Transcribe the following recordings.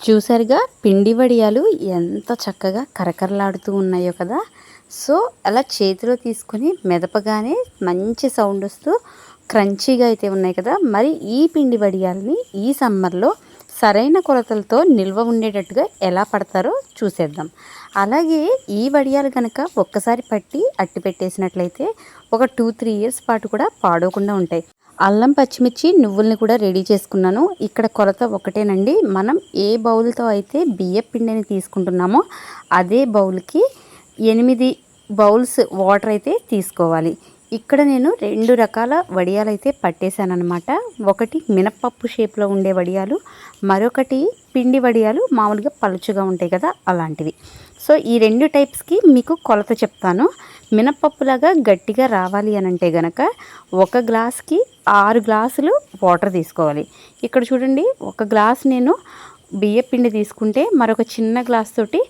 చూసారుగా పిండి వడియాలు ఎంత చక్కగా కరకరలాడుతూ ఉన్నాయో కదా. సో అలా చేతిలో తీసుకొని మెదపగానే మంచి సౌండ్ వస్తూ క్రంచీగా అయితే ఉన్నాయి కదా. మరి ఈ పిండి వడియాలని ఈ సమ్మర్లో సరైన కొలతలతో నిల్వ ఉండేటట్టుగా ఎలా పడతారో చూసేద్దాం. అలాగే ఈ వడియాలు కనుక ఒక్కసారి పట్టి అట్టి పెట్టేసినట్లయితే ఒక 2-3 ఇయర్స్ పాటు కూడా పాడవకుండా ఉంటాయి. అల్లం పచ్చిమిర్చి నువ్వుల్ని కూడా రెడీ చేసుకున్నాను. ఇక్కడ కొలత ఒకటేనండి. మనం ఏ బౌల్తో అయితే బియ్యం పిండిని తీసుకుంటున్నామో అదే బౌల్కి 8 బౌల్స్ వాటర్ అయితే తీసుకోవాలి. ఇక్కడ నేను 2 రకాల వడియాలు అయితే పట్టేశాను అనమాట. ఒకటి మినప్పప్పు షేప్లో ఉండే వడియాలు, మరొకటి పిండి వడియాలు మామూలుగా పలుచుగా ఉంటాయి కదా అలాంటివి. సో ఈ 2 టైప్స్కి మీకు కొలత చెప్తాను. మినప్పప్పులాగా గట్టిగా రావాలి అని అంటే గనక 1 గ్లాస్కి 6 గ్లాసులు వాటర్ తీసుకోవాలి. ఇక్కడ చూడండి, 1 గ్లాస్ నేను బియ్య పిండి తీసుకుంటే మరొక చిన్న గ్లాస్ తోటి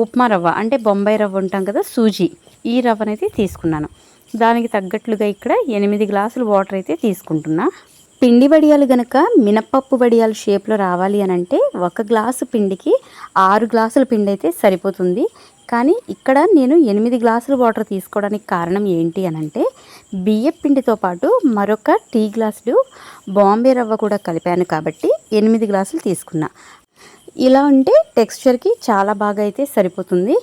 ఉప్మా రవ్వ అంటే బొంబాయి రవ్వ ఉంటాం కదా, సూజీ, ఈ రవ్వనైతే తీసుకున్నాను. దానికి తగ్గట్లుగా ఇక్కడ 8 గ్లాసులు వాటర్ అయితే తీసుకుంటున్నా. పిండి వడియాలు గనక మినప్పప్పు వడియాలు షేప్లో రావాలి అని అంటే 1 గ్లాసు పిండికి 6 గ్లాసుల పిండి అయితే సరిపోతుంది. కానీ ఇక్కడ నేను 8 గ్లాసుల వాటర్ తీసుకోవడానికి కారణం ఏంటి అని అంటే బియ్యం పిండితో పాటు మరొక టీ గ్లాసులు బాంబే రవ్వ కూడా కలిపాను కాబట్టి 8 గ్లాసులు తీసుకున్నా. ఇలా ఉంటే టెక్స్చర్కి చాలా బాగా అయితే సరిపోతుంది.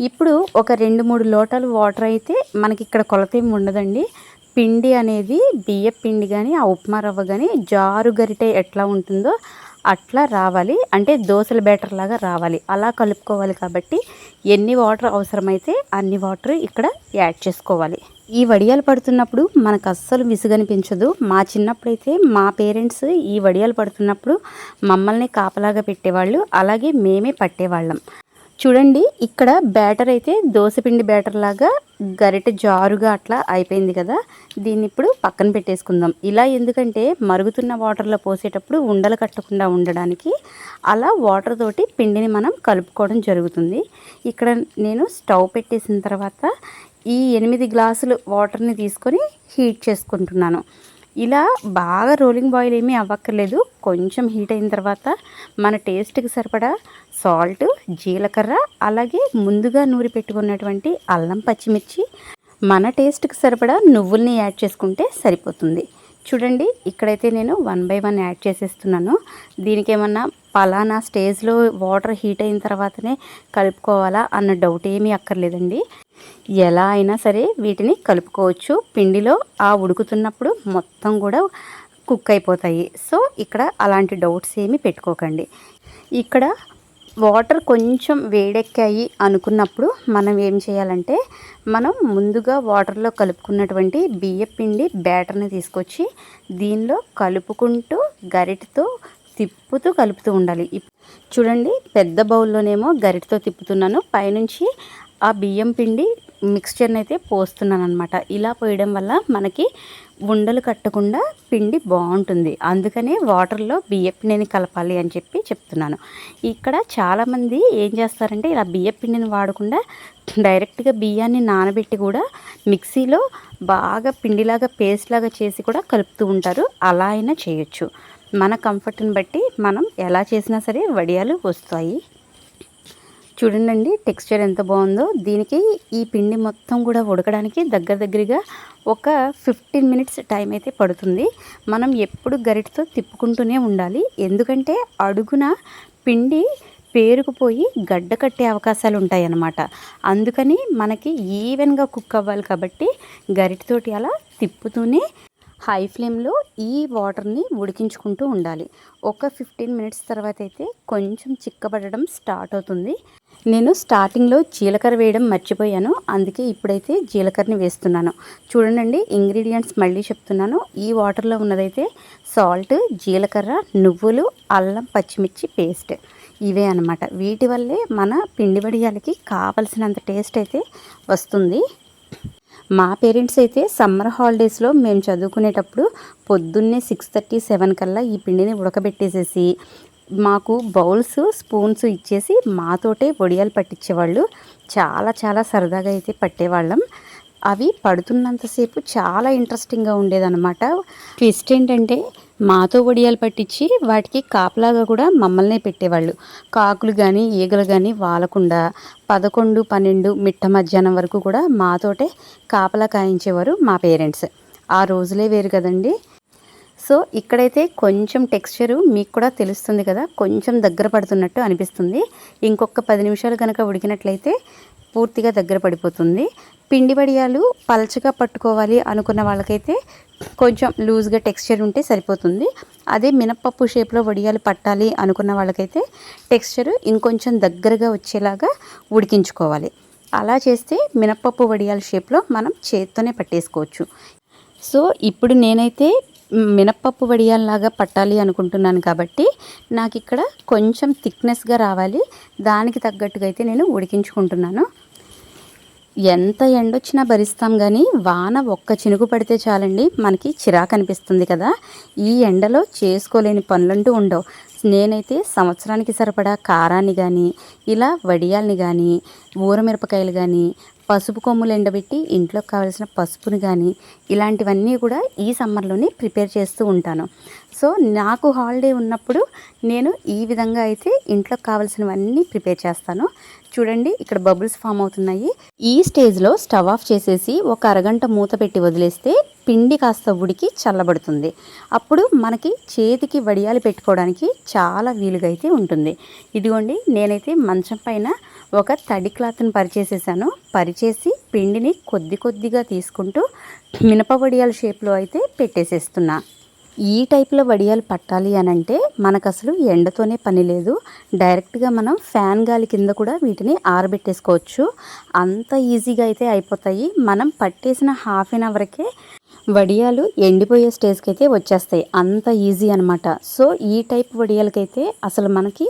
ఇప్పుడు ఒక 2-3 లోటాలు వాటర్ అయితే మనకి ఇక్కడ కొలత ఏమి ఉండదండి. పిండి అనేది బియ్యం పిండి కానీ ఆ ఉప్మా రవ్వ కానీ జారు గరిటె ఎట్లా ఉంటుందో అట్లా రావాలి. అంటే దోశల బ్యాటర్ లాగా రావాలి, అలా కలుపుకోవాలి. కాబట్టి ఎన్ని వాటర్ అవసరమైతే అన్ని వాటర్ ఇక్కడ యాడ్ చేసుకోవాలి. ఈ వడియాలు పడుతున్నప్పుడు మనకు అస్సలు విసుగనిపించదు. మా చిన్నప్పుడైతే మా పేరెంట్స్ ఈ వడియాలు పడుతున్నప్పుడు మమ్మల్ని కాపలాగా పెట్టేవాళ్ళు, అలాగే మేమే పట్టేవాళ్ళం. చూడండి, ఇక్కడ బ్యాటర్ అయితే దోశపిండి బ్యాటర్ లాగా గరిటె జారుగా అట్లా అయిపోయింది కదా. దీన్ని ఇప్పుడు పక్కన పెట్టేసుకుందాం. ఇలా ఎందుకంటే మరుగుతున్న వాటర్లో పోసేటప్పుడు ఉండలు కట్టకుండా ఉండడానికి అలా వాటర్ తోటి పిండిని మనం కలుపుకోవడం జరుగుతుంది. ఇక్కడ నేను స్టవ్ పెట్టేసిన తర్వాత ఈ 8 గ్లాసులు వాటర్ని తీసుకొని హీట్ చేసుకుంటున్నాను. ఇలా బాగా రోలింగ్ బాయిల్ ఏమీ అవ్వక్కర్లేదు. కొంచెం హీట్ అయిన తర్వాత మన టేస్ట్కి సరిపడా సాల్ట్, జీలకర్ర, అలాగే ముందుగా నూరి పెట్టుకున్నటువంటి అల్లం పచ్చిమిర్చి, మన టేస్ట్కి సరిపడా నువ్వుల్ని యాడ్ చేసుకుంటే సరిపోతుంది. చూడండి, ఇక్కడైతే నేను 1 బై 1 యాడ్ చేసేస్తున్నాను. దీనికి ఏమన్నా పలానా స్టేజ్లో వాటర్ హీట్ అయిన తర్వాతనే కలుపుకోవాలా అన్న డౌట్ ఏమీ అక్కర్లేదండి. ఎలా అయినా సరే వీటిని కలుపుకోవచ్చు. పిండిలో ఆ ఉడుకుతున్నప్పుడు మొత్తం కూడా కుక్ అయిపోతాయి. సో ఇక్కడ అలాంటి డౌట్స్ ఏమీ పెట్టుకోకండి. ఇక్కడ వాటర్ కొంచెం వేడెక్కాయి అనుకున్నప్పుడు మనం ఏం చేయాలంటే మనం ముందుగా వాటర్లో కలుపుకున్నటువంటి బియ్యం పిండి బ్యాటర్ని తీసుకొచ్చి దీనిలో కలుపుకుంటూ గరిటెతో తిప్పుతూ కలుపుతూ ఉండాలి. చూడండి, పెద్ద బౌల్లోనేమో గరిటెతో తిప్పుతున్నాను, పైనుంచి ఆ బియ్యం పిండి మిక్స్చర్ని అయితే పోస్తున్నాను అనమాట. ఇలా పోయడం వల్ల మనకి ఉండలు కట్టకుండా పిండి బాగుంటుంది. అందుకనే వాటర్లో బియ్యం పిండిని కలపాలి అని చెప్పి చెప్తున్నాను. ఇక్కడ చాలామంది ఏం చేస్తారంటే ఇలా బియ్యం పిండిని వాడకుండా డైరెక్ట్గా బియ్యాన్ని నానబెట్టి కూడా మిక్సీలో బాగా పిండిలాగా పేస్ట్ లాగా చేసి కూడా కలుపుతూ ఉంటారు. అలా అయినా చేయొచ్చు. మన కంఫర్ట్ని బట్టి మనం ఎలా చేసినా సరే వడియాలు వస్తాయి. చూడండి, టెక్స్చర్ ఎంత బాగుందో. దీనికి ఈ పిండి మొత్తం కూడా ఉడకడానికి దగ్గరగా ఒక 15 మినిట్స్ టైం అయితే పడుతుంది. మనం ఎప్పుడు గరిటెతో తిప్పుకుంటూనే ఉండాలి. ఎందుకంటే అడుగున పిండి పేరుకుపోయి గడ్డ కట్టే అవకాశాలు ఉంటాయి అన్నమాట. అందుకని మనకి ఈవెన్గా కుక్ అవ్వాలి కాబట్టి గరిటెతోటి అలా తిప్పుతూనే హై ఫ్లేమ్లో ఈ వాటర్ని ఉడికించుకుంటూ ఉండాలి. ఒక 15 మినిట్స్ తర్వాత అయితే కొంచెం చిక్కబడడం స్టార్ట్ అవుతుంది. నేను స్టార్టింగ్లో జీలకర్ర వేయడం మర్చిపోయాను, అందుకే ఇప్పుడైతే జీలకర్రని వేస్తున్నాను. చూడండి, ఇంగ్రీడియంట్స్ మళ్ళీ చెప్తున్నాను. ఈ వాటర్లో ఉన్నదైతే సాల్ట్, జీలకర్ర, నువ్వులు, అల్లం పచ్చిమిర్చి పేస్ట్, ఇవే అన్నమాట. వీటి వల్లే మన పిండి వడియాలకి కావలసినంత టేస్ట్ అయితే వస్తుంది. మా పేరెంట్స్ అయితే సమ్మర్ హాలిడేస్లో మేము చదువుకునేటప్పుడు పొద్దున్నే 6:30-7 కల్లా ఈ పిండిని ఉడకబెట్టేసేసి మాకు బౌల్స్, స్పూన్స్ ఇచ్చేసి మాతోటే వడియాలు పట్టించేవాళ్ళు. చాలా చాలా సరదాగా అయితే పట్టేవాళ్ళం. అవి పడుతున్నంతసేపు చాలా ఇంట్రెస్టింగ్గా ఉండేదన్నమాట. ట్విస్ట్ ఏంటంటే మాతో వడియాలు పట్టించి వాటికి కాపలాగా కూడా మమ్మల్నే పెట్టేవాళ్ళు. కాకులు కానీ ఈగలు కానీ వాలకుండా 11, 12 మిట్ట మధ్యాహ్నం వరకు కూడా మాతోటే కాపలా కాయించేవారు మా పేరెంట్స్. ఆ రోజులే వేరు కదండి. సో ఇక్కడైతే కొంచెం టెక్స్చరు మీకు కూడా తెలుస్తుంది కదా, కొంచెం దగ్గర పడుతున్నట్టు అనిపిస్తుంది. ఇంకొక 10 నిమిషాలు కనుక ఉడికినట్లయితే పూర్తిగా దగ్గర పడిపోతుంది. పిండి వడియాలు పల్చగా పట్టుకోవాలి అనుకున్న వాళ్ళకైతే కొంచెం లూజ్గా టెక్స్చర్ ఉంటే సరిపోతుంది. అదే మినప్పప్పు షేప్లో వడియాలు పట్టాలి అనుకున్న వాళ్ళకైతే టెక్స్చరు ఇంకొంచెం దగ్గరగా వచ్చేలాగా ఉడికించుకోవాలి. అలా చేస్తే మినప్పప్పు వడియాల షేప్లో మనం చేత్తోనే పట్టేసుకోవచ్చు. సో ఇప్పుడు నేనైతే మినప్పప్పు వడియాల్లాగా పట్టాలి అనుకుంటున్నాను కాబట్టి నాకు ఇక్కడ కొంచెం థిక్నెస్గా రావాలి. దానికి తగ్గట్టుగా అయితే నేను ఉడికించుకుంటున్నాను. ఎంత ఎండొచ్చినా భరిస్తాం కానీ వాన ఒక్క చినుకు పడితే చాలండి మనకి చిరాకు అనిపిస్తుంది కదా. ఈ ఎండలో చేసుకోలేని పనులంటూ ఉండవు. నేనైతే సంవత్సరానికి సరిపడా కారాన్ని కానీ, ఇలా వడియాల్ని కానీ, ఊరమిరపకాయలు కానీ, పసుపు కొమ్ములు ఎండబెట్టి ఇంట్లోకి కావాల్సిన పసుపుని కానీ, ఇలాంటివన్నీ కూడా ఈ సమ్మర్లోనే ప్రిపేర్ చేస్తూ ఉంటాను. సో నాకు హాలిడే ఉన్నప్పుడు నేను ఈ విధంగా అయితే ఇంట్లోకి కావాల్సినవన్నీ ప్రిపేర్ చేస్తాను. చూడండి ఇక్కడ బబుల్స్ ఫామ్ అవుతున్నాయి. ఈ స్టేజ్లో స్టవ్ ఆఫ్ చేసేసి ఒక అరగంట మూత పెట్టి వదిలేస్తే పిండి కాస్త ఉడికి చల్లబడుతుంది. అప్పుడు మనకి చేతికి వడియాలు పెట్టుకోవడానికి చాలా వీలుగా అయితే ఉంటుంది. ఇదిగోండి నేనైతే మంచం పైన ఒక తడి క్లాత్ని పరిచేసేసాను. పరిచేసి పిండిని కొద్ది కొద్దిగా తీసుకుంటూ మినప వడియాల షేప్లో అయితే పెట్టేసేస్తున్నా. ఈ టైప్లో వడియాలు పట్టాలి అని అంటే మనకు అసలు ఎండతోనే పని లేదు. డైరెక్ట్గా మనం ఫ్యాన్ గాలి కింద కూడా వీటిని ఆరబెట్టేసుకోవచ్చు. అంత ఈజీగా అయితే అయిపోతాయి. మనం పట్టేసిన హాఫ్ అన్ అవర్కే వడియాలు ఎండిపోయే స్టేజ్కి అయితే వచ్చేస్తాయి. అంత ఈజీ అనమాట. సో ఈ టైప్ వడియాలకైతే అసలు మనకి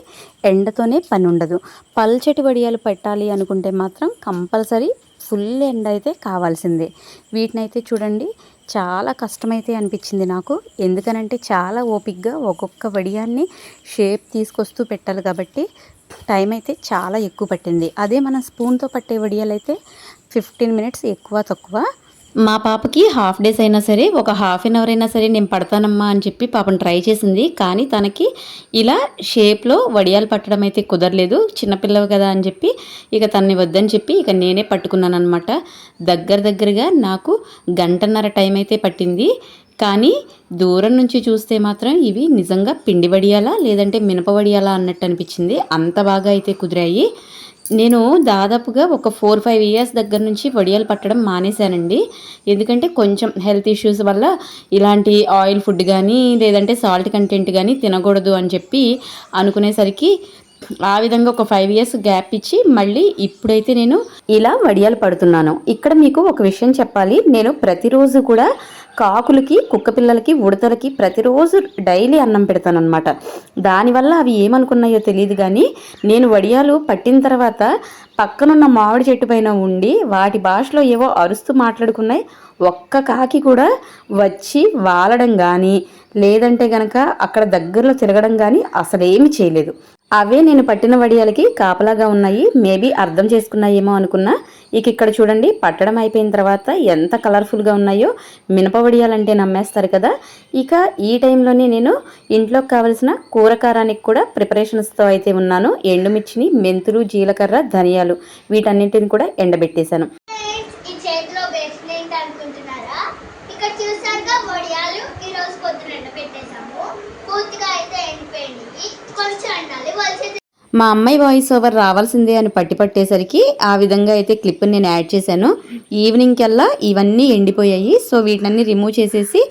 ఎండతోనే పని ఉండదు. పల్చటి వడియాలు పెట్టాలి అనుకుంటే మాత్రం కంపల్సరీ ఫుల్ ఎండ అయితే కావాల్సిందే. వీటినైతే చూడండి చాలా కష్టమైతే అనిపించింది నాకు. ఎందుకనంటే చాలా ఓపిక్గా ఒక్కొక్క వడియాన్ని షేప్ తీసుకొస్తూ పెట్టాలి కాబట్టి టైం అయితే చాలా ఎక్కువ పట్టింది. అదే మనం స్పూన్తో పట్టే వడియాలు అయితే 15 మినిట్స్ ఎక్కువ తక్కువ. మా పాపకి హాఫ్ డేస్ అయినా సరే ఒక హాఫ్ అన్ అవర్ అయినా సరే నేను పడతానమ్మా అని చెప్పి పాపం ట్రై చేసింది. కానీ తనకి ఇలా షేప్లో వడియాలు పట్టడం అయితే కుదరలేదు. చిన్నపిల్లవి కదా అని చెప్పి ఇక తనని వద్దని చెప్పి ఇక నేనే పట్టుకున్నాను అనమాట. దగ్గరగా నాకు గంటన్నర టైం అయితే పట్టింది. కానీ దూరం నుంచి చూస్తే మాత్రం ఇవి నిజంగా పిండి వడియాలా లేదంటే మినప వడియాలా అన్నట్టు అనిపించింది. అంత బాగా అయితే కుదిరాయి. నేను దాదాపుగా ఒక 4-5 ఇయర్స్ దగ్గర నుంచి వడియాలు పట్టడం మానేశానండి. ఎందుకంటే కొంచెం హెల్త్ ఇష్యూస్ వల్ల ఇలాంటి ఆయిల్ ఫుడ్ కానీ లేదంటే సాల్ట్ కంటెంట్ కానీ తినకూడదు అని చెప్పి అనుకునేసరికి ఆ విధంగా ఒక 5 ఇయర్స్ గ్యాప్ ఇచ్చి మళ్ళీ ఇప్పుడైతే నేను ఇలా వడియాలు పడుతున్నాను. ఇక్కడ మీకు ఒక విషయం చెప్పాలి. నేను ప్రతిరోజు కూడా కాకులకి, కుక్క పిల్లలకి, ఉడతలకి ప్రతిరోజు డైలీ అన్నం పెడతానమాట. దానివల్ల అవి ఏమనుకున్నాయో తెలియదు కానీ నేను వడియాలు పట్టిన తర్వాత పక్కనున్న మామిడి చెట్టు పైన ఉండి వాటి భాషలో ఏవో అరుస్తూ మాట్లాడుకున్నాయి. ఒక్క కాకి కూడా వచ్చి వాలడం కానీ లేదంటే గనక అక్కడ దగ్గరలో తిరగడం కానీ అసలేమి చేయలేదు. అవే నేను పట్టిన వడియాలకి కాపలాగా ఉన్నాయి. మేబీ అర్థం చేసుకున్నాయేమో అనుకున్నా. ఇక ఇక్కడ చూడండి పట్టడం అయిపోయిన తర్వాత ఎంత కలర్ఫుల్గా ఉన్నాయో. మినప వడియాలంటే నమ్మేస్తారు కదా. ఇక ఈ టైంలోనే నేను ఇంట్లోకి కావలసిన కూరకారానికి కూడా ప్రిపరేషన్స్తో అయితే ఉన్నాను. ఎండుమిర్చిని, మెంతులు, జీలకర్ర, ధనియాలు వీటన్నింటిని కూడా ఎండబెట్టేశాను. మా అమ్మాయి వాయిస్ ఓవర్ రావాల్సిందే అని పట్టేసరికి ఆ విధంగా అయితే క్లిప్ని నేను యాడ్ చేశాను. ఈవినింగ్ కల్లా ఇవన్నీ ఎండిపోయాయి. సో వీటినన్నీ రిమూవ్ చేసేసి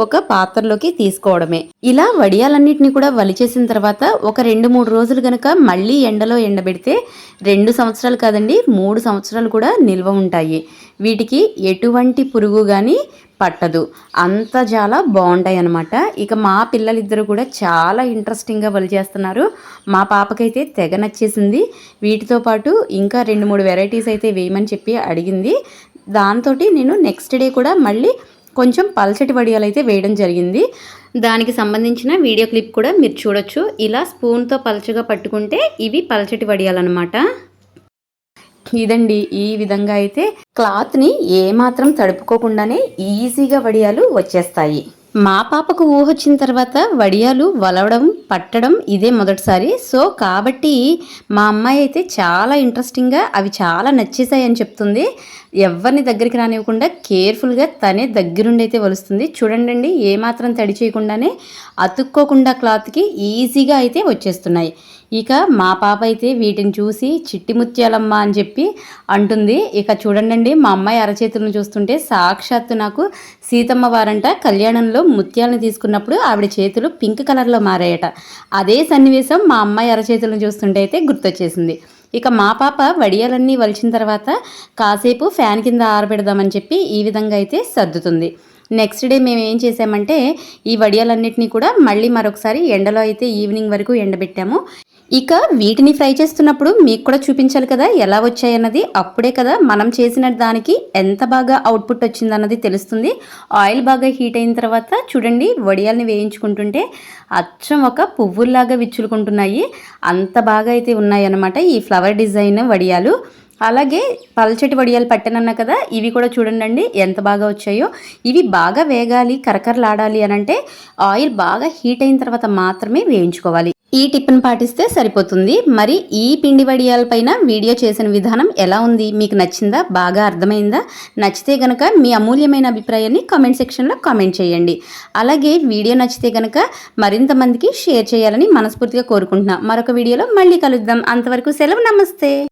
ఒక పాత్రలోకి తీసుకోవడమే. ఇలా వడియాలన్నిటిని కూడా వలిచేసిన తర్వాత ఒక 2-3 రోజులు కనుక మళ్ళీ ఎండలో ఎండబెడితే 2 సంవత్సరాలు కాదండి 3 సంవత్సరాలు కూడా నిల్వ ఉంటాయి. వీటికి ఎటువంటి పురుగు కానీ పట్టదు. అంత చాలా బాగుంటాయి అన్నమాట. ఇక మా పిల్లలిద్దరూ కూడా చాలా ఇంట్రెస్టింగ్గా వలిచేస్తున్నారు. మా పాపకైతే తెగ నచ్చేసింది. వీటితో పాటు ఇంకా 2-3 వెరైటీస్ అయితే వేయమని చెప్పి అడిగింది. దాంతో నేను నెక్స్ట్ డే కూడా మళ్ళీ కొంచెం పల్చటి వడియాలు అయితే వేయడం జరిగింది. దానికి సంబంధించిన వీడియో క్లిప్ కూడా మీరు చూడొచ్చు. ఇలా స్పూన్తో పల్చగా పట్టుకుంటే ఇవి పల్చటి వడియాలు అన్నమాట. ఇదండి, ఈ విధంగా అయితే క్లాత్ని ఏమాత్రం తడుపుకోకుండానే ఈజీగా వడియాలు వచ్చేస్తాయి. మా పాపకు ఊహొచ్చిన తర్వాత వడియాలు వలవడం పట్టడం ఇదే మొదటిసారి. సో కాబట్టి మా అమ్మాయి అయితే చాలా ఇంట్రెస్టింగ్గా అవి చాలా నచ్చేసాయని చెప్తుంది. ఎవరిని దగ్గరికి రానివ్వకుండా కేర్ఫుల్గా తనే దగ్గరుండి అయితే వలుస్తుంది. చూడండి, ఏమాత్రం తడి చేయకుండానే అతుక్కోకుండా క్లాత్కి ఈజీగా అయితే వచ్చేస్తున్నాయి. ఇక మా పాప అయితే వీటిని చూసి చిట్టి ముత్యాలమ్మ అని చెప్పి అంటుంది. ఇక చూడండి, మా అమ్మాయి అరచేతులను చూస్తుంటే సాక్షాత్తు నాకు సీతమ్మ వారంట కళ్యాణంలో ముత్యాలను తీసుకున్నప్పుడు ఆవిడ చేతులు పింక్ కలర్లో మారాయట. అదే సన్నివేశం మా అమ్మాయి అరచేతులను చూస్తుంటే అయితే గుర్తొచ్చేసింది. ఇక మా పాప వడియాలన్నీ వలిచిన తర్వాత కాసేపు ఫ్యాన్ కింద ఆరబెడదామని చెప్పి ఈ విధంగా అయితే సర్దుతుంది. నెక్స్ట్ డే మేము ఏం చేసామంటే ఈ వడియాలన్నిటినీ కూడా మళ్ళీ మరొకసారి ఎండలో అయితే ఈవినింగ్ వరకు ఎండబెట్టాము. ఇక వీటిని ఫ్రై చేస్తున్నప్పుడు మీకు కూడా చూపించాలి కదా ఎలా వచ్చాయన్నది. అప్పుడే కదా మనం చేసిన దానికి ఎంత బాగా అవుట్పుట్ వచ్చిందన్నది తెలుస్తుంది. ఆయిల్ బాగా హీట్ అయిన తర్వాత చూడండి, వడియాల్ని వేయించుకుంటుంటే అచ్చం ఒక పువ్వుల్లాగా విచ్చులుకుంటున్నాయి. అంత బాగా అయితే ఉన్నాయన్నమాట ఈ ఫ్లవర్ డిజైన్ వడియాలు. అలాగే పల్చటి వడియాలు పట్టనన్నా కదా, ఇవి కూడా చూడండి ఎంత బాగా వచ్చాయో. ఇవి బాగా వేగాలి, కరకరలాడాలి అని అంటే ఆయిల్ బాగా హీట్ అయిన తర్వాత మాత్రమే వేయించుకోవాలి. ఈ టిప్ని పాటిస్తే సరిపోతుంది. మరి ఈ పిండి వడియాలపైన వీడియో చేసిన విధానం ఎలా ఉంది, మీకు నచ్చిందా, బాగా అర్థమైందా? నచ్చితే గనక మీ అమూల్యమైన అభిప్రాయాన్ని కామెంట్ సెక్షన్లో కామెంట్ చేయండి. అలాగే వీడియో నచ్చితే గనక మరింత మందికి షేర్ చేయాలని మనస్ఫూర్తిగా కోరుకుంటున్నా. మరొక వీడియోలో మళ్ళీ కలుద్దాం. అంతవరకు సెలవు, నమస్తే.